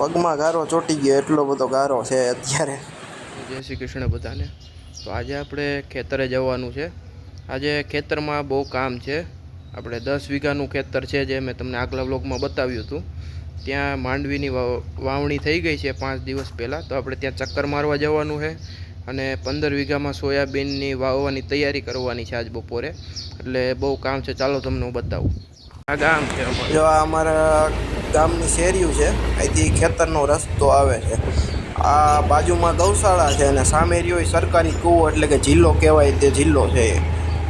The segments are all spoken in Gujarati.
પગમાં ગારો ચોટી ગયો, એટલો બધો ગારો છે અત્યારે. જય શ્રી કૃષ્ણ બધાને. તો આજે આપણે ખેતરે જવાનું છે. આજે ખેતરમાં બહુ કામ છે. આપણે 10 વીઘાનું ખેતર છે, જે મેં તમને આગલા વ્લોગમાં બતાવ્યું હતું. ત્યાં માંડવીની વાવણી થઈ ગઈ છે 5 દિવસ પહેલાં. તો આપણે ત્યાં ચક્કર મારવા જવાનું છે અને 15 વીઘામાં સોયાબીનની વાવવાની તૈયારી કરવાની છે આજ બપોરે. એટલે બહુ કામ છે. ચાલો તમને હું બતાવું. આ ગામ છે અમારું. જો આ અમારા ગામની શેરીયું છે, અહીંથી ખેતરનો રસ્તો આવે છે. આ બાજુમાં ગૌશાળા છે અને સામે રહ્યો સરકારી કૂવો, એટલે કે જિલ્લો કહેવાય તે જિલ્લો છે.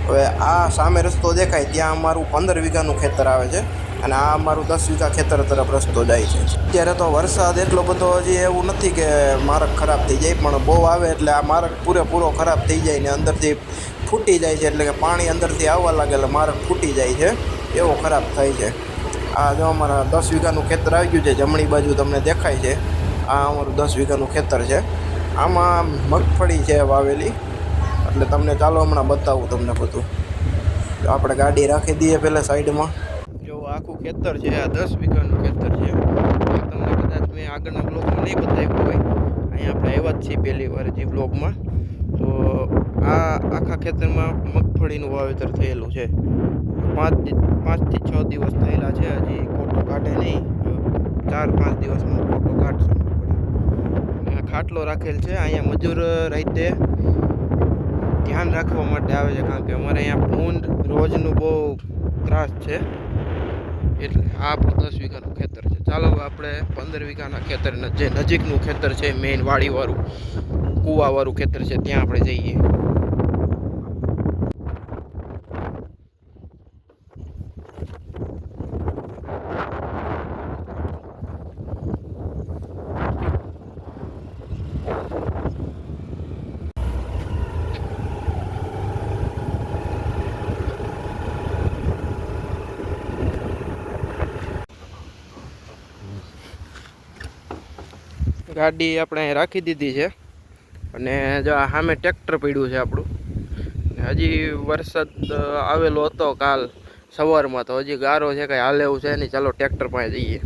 હવે આ સામે રસ્તો દેખાય ત્યાં અમારું 15 વીઘાનું ખેતર આવે છે અને આ અમારું 10 વીઘા ખેતર તરફ રસ્તો જાય છે. અત્યારે તો વરસાદ એટલો બધો હજી એવું નથી કે માર્ગ ખરાબ થઈ જાય, પણ બહુ આવે એટલે આ માર્ગ પૂરેપૂરો ખરાબ થઈ જાય ને અંદરથી ફૂટી જાય છે. એટલે કે પાણી અંદરથી આવવા લાગે એટલે માર્ગ ફૂટી જાય છે, એવો ખરાબ થાય છે. આ જો અમારા 10 વીઘાનું ખેતર આવી ગયું છે, જમણી બાજુ તમને દેખાય છે. આ અમારું 10 વીઘાનું ખેતર છે. આમાં મગફળી છે વાવેલી, એટલે તમને ચાલો હમણાં બતાવું તમને બધું. આપણે ગાડી રાખી દઈએ પહેલાં સાઈડમાં. જો આખું ખેતર છે, આ 10 વીઘાનું ખેતર છે. તમને કદાચ મેં આગળના બ્લોગમાં નહીં બતાવ્યું હોય, અહીંયા આપણે આવ્યા જ છીએ પહેલી વાર જે બ્લોગમાં. તો આ આખા ખેતરમાં મગફળીનું વાવેતર થયેલું છે. 5 થી 6 દિવસ થયેલા છે. હજી કોટો કાઢે નહીં, 4-5 દિવસમાં કોટો કાઢશે. અને ખાટલો રાખેલ છે. અહીંયા મજૂર રાતે ધ્યાન રાખવા માટે આવે છે, કારણ કે અમારે અહીંયા ભૂંડ રોજનું બહુ ત્રાસ છે. એટલે આ આપણું 10 વીઘાનું ખેતર છે. ચાલો આપણે 15 વીઘાના ખેતર, જે નજીકનું ખેતર છે, મેઇન વાડીવાળું કૂવાવાળું ખેતર છે, ત્યાં આપણે જઈએ. ગાડી આપણે અહીં રાખી દીધી છે અને જો આ સામે ટ્રેક્ટર પડ્યું છે આપણું. હજી વરસાદ આવેલો હતો કાલ સવારમાં, તો હજી ગારો છે, કંઈ હાલે એવું છે નહીં. ચાલો ટ્રેક્ટર પાસે જઈએ.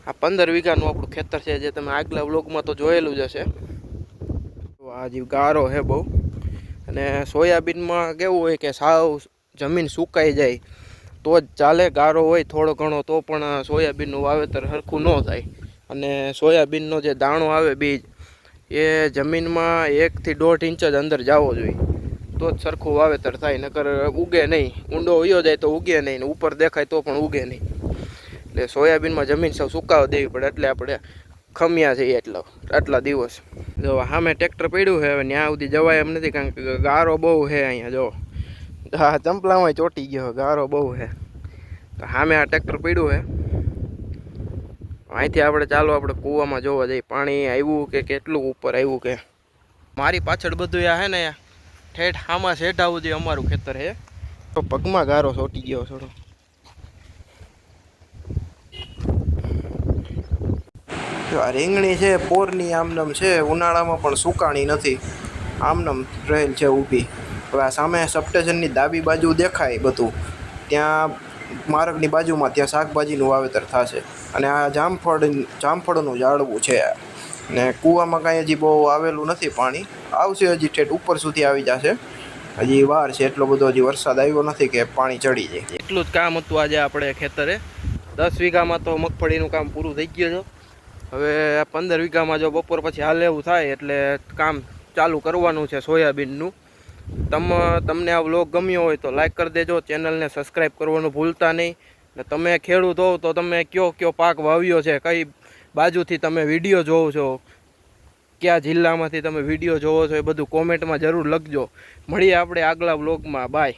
આ 15 વીઘાનું આપણું ખેતર છે, જે તમે આગલા વ્લોગમાં તો જોયેલું જ હશે. આ જે ગારો છે બહુ. અને સોયાબીનમાં કેવું હોય કે સાવ જમીન સુકાઈ જાય તો જ ચાલે. ગારો હોય થોડો ઘણો તો પણ સોયાબીનનું વાવેતર સરખું ન થાય. અને સોયાબીનનો જે દાણો આવે બીજ, એ જમીનમાં 1 થી 1.5 ઇંચ જ અંદર જવો જોઈએ, તો જ સરખું વાવેતર થાય. નકર ઉગે નહીં. ઊંડો વયો જાય તો ઉગે નહીં, ને ઉપર દેખાય તો પણ ઉગે નહીં. એટલે સોયાબીનમાં જમીન સૌ સુકાવા દેવી પડે. એટલે આપણે ખમ્યા છીએ આટલા દિવસ. જો સામે ટ્રેક્ટર પડ્યું છે, હવે ત્યાં સુધી જવાય એમ નથી, કારણ કે ગારો બહુ છે અહીંયા. જો હા, ચંપલામાં ચોટી ગયો, ગારો બહુ છે. તો સામે આ ટ્રેક્ટર પડ્યું છે. અહીંથી આપણે ચાલો આપણે કૂવામાં જોવા જઈએ, પાણી આવ્યું કે કેટલું ઉપર આવ્યું કે. મારી પાછળ બધું આ છે ને, ઠેઠ આમાં શેઢા સુધી અમારું ખેતર છે. તો પગમાં ગારો ચોટી ગયો થોડો. આ રીંગણી છે પોરની આમનમ છે, ઉનાળામાં પણ સુકાણી નથી, આમનમ રહેલ છે ઊભી. હવે આ સામે સબસ્ટેશનની ડાબી બાજુ દેખાય બધું, ત્યાં માર્ગની બાજુમાં ત્યાં શાકભાજીનું વાવેતર થશે. અને આ જામફળનું ઝાડવું છે. ને કૂવામાં કાંઈ હજી બહુ આવેલું નથી પાણી, આવશે હજી ઠેઠ ઉપર સુધી આવી જશે. હજી વાર છે, એટલો બધો હજી વરસાદ આવ્યો નથી કે પાણી ચડી જાય. એટલું જ કામ હતું આજે આપણે ખેતરે. 10 વીઘામાં તો મગફળીનું કામ પૂરું થઈ ગયું છે. હવે 15 વીઘામાં જો બપોર પછી હાલ એવું થાય એટલે કામ ચાલુ કરવાનું છે સોયાબીનનું. તમને આ વ્લોગ ગમ્યો હોય તો લાઈક કરી દેજો, ચેનલને સબસ્ક્રાઈબ કરવાનું ભૂલતા નહીં. ને તમે ખેડૂત હોવ તો તમે કયો પાક વાવ્યો છે, કઈ બાજુથી તમે વિડીયો જોવો છો, કયા જિલ્લામાંથી તમે વિડીયો જોવો છો, એ બધું કોમેન્ટમાં જરૂર લખજો. મળીએ આપણે આગલા વ્લોગમાં. બાય.